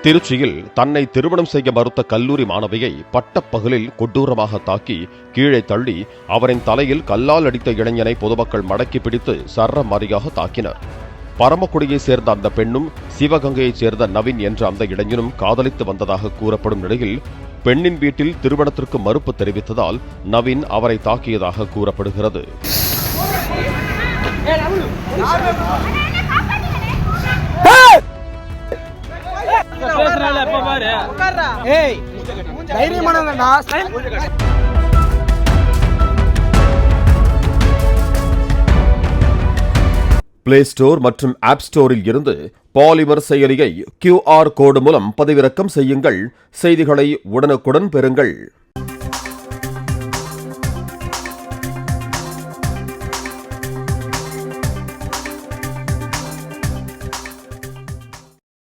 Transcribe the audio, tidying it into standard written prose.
திருச்சியில் தன்னை திருமணம் செய்ய மறுத்த கல்லூரி மாணவியை பட்டப்பகலில் கொடூரமாக தாக்கி கீழே தள்ளி அவரின் தலையில் கல்லால் அடித்த இளைஞனை பொதுமக்கள் மடக்கி பிடித்து சரமாரியாக தாக்கினர். பரமக்குடியைச் சேர்ந்த அந்த பெண்ணும் சிவகங்கையைச் சேர்ந்த நவீன் என்ற அந்த இளைஞனும் காதலித்து வந்ததாக கூறப்படும் நிலையில் பெண்ணின் வீட்டில் திருமணத்திற்கு மறுப்பு தெரிவித்ததால் நவீன் அவரை தாக்கியதாக கூறப்படுகிறது. பிளே ஸ்டோர் மற்றும் ஆப் ஸ்டோரில் இருந்து பாலிமர் செயலியை QR கோடு மூலம் பதிவிறக்கம் செய்யுங்கள். செய்திகளை உடனுக்குடன் பெறுங்கள்.